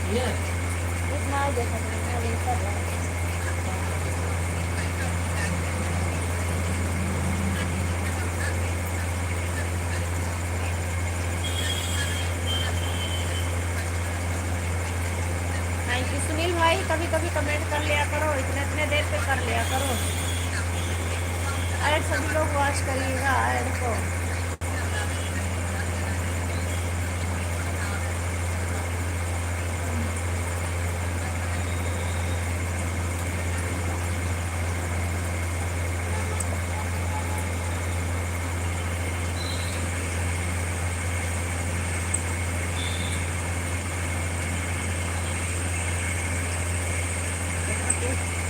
इतना ही देखा था मैं नहीं कर रहा है। थैंक यू सुनील भाई, कभी कभी कमेंट कर लिया करो, इतने इतने देर पे कर लिया करो। ऐड सभी लोग वॉच करिएगा ऐड को।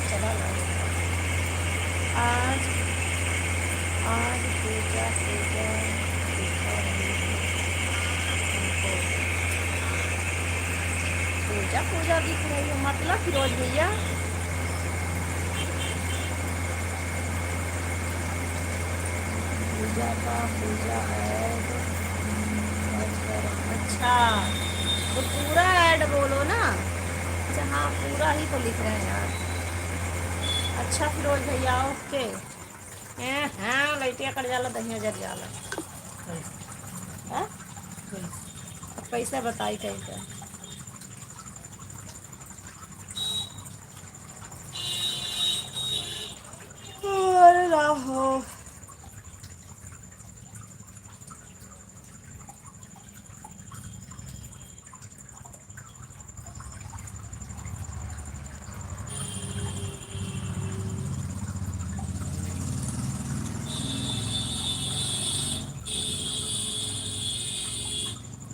चला लो। आज आज पूजा पूजा दिखा रही है हमको। पूजा पूजा दिख रही है मतलब फिरोज भैया। पूजा का पूजा ऐड। अच्छा तो पूरा ऐड बोलो ना। अच्छा हाँ पूरा ही तो लिख रहे हैं यार। अच्छा फिरोज भैया ओके। हाँ लैटिया कट जाला दहिया जर जाला। हाँ? अब कैसे बताई कैसे। अरे राहो।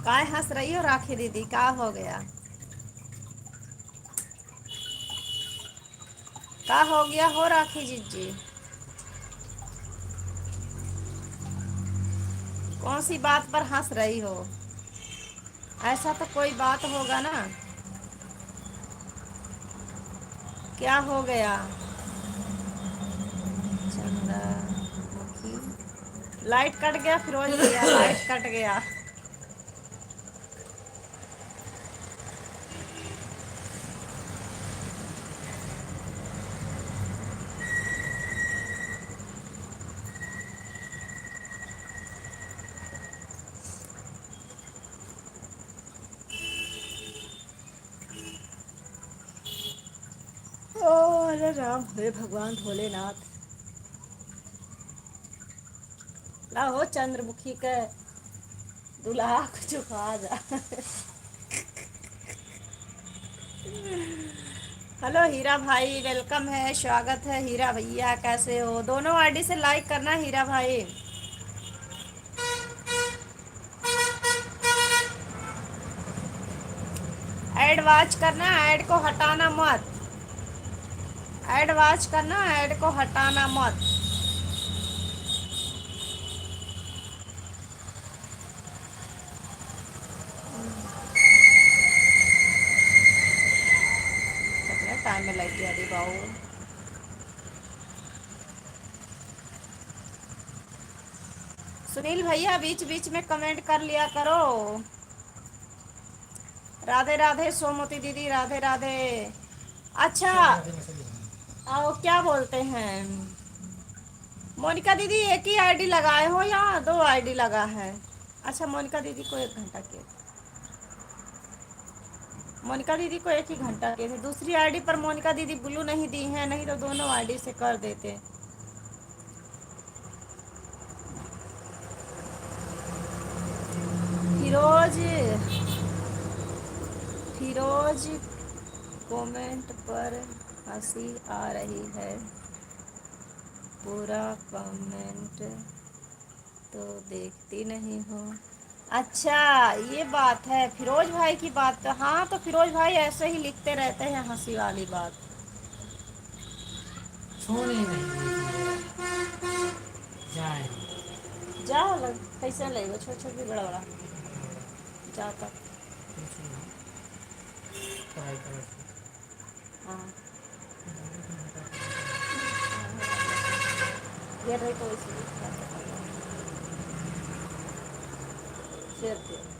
काय हंस रही हो राखी दीदी, क्या हो गया। क्या हो गया हो राखी जीजी। कौन सी बात पर हंस रही हो। ऐसा तो कोई बात होगा ना। क्या हो गया। चंद्रमुखी। लाइट कट गया फिरोज भैया लाइट कट गया। ओ अरे राम हे भगवान भोलेनाथ। लाहो चंद्रमुखी के दुल्हा को झुका जा। हेलो हीरा भाई वेलकम है स्वागत है हीरा भैया कैसे हो। दोनों आईडी से लाइक करना हीरा भाई। ऐड वॉच करना ऐड को हटाना मत। ऐड वॉच करना ऐड को हटाना मत। कितने टाइम में लग गया दी बाबू। सुनील भैया बीच बीच में कमेंट कर लिया करो। राधे राधे सोमवती दीदी राधे राधे। अच्छा आओ क्या बोलते हैं। मोनिका दीदी एक ही आईडी लगाए हो या दो आईडी लगा है। अच्छा मोनिका दीदी को 1 घंटा के। मोनिका दीदी को 1 ही घंटा के थे। दूसरी आईडी पर मोनिका दीदी ब्लू नहीं दी है नहीं तो दोनों आईडी से कर देते। फिरोज फिरोज कमेंट पर हंसी आ रही है। पूरा कमेंट तो देखती नहीं हो। अच्छा ये बात है फिरोज भाई की बात तो हाँ तो फिरोज भाई ऐसे ही लिखते रहते हैं हंसी वाली बात। छोड़े नहीं जाए जाओ कैसे लगेगा छोट छोट भी बड़ा बड़ा जाओ तक। हाँ ये रही तो इसी शेयर किया।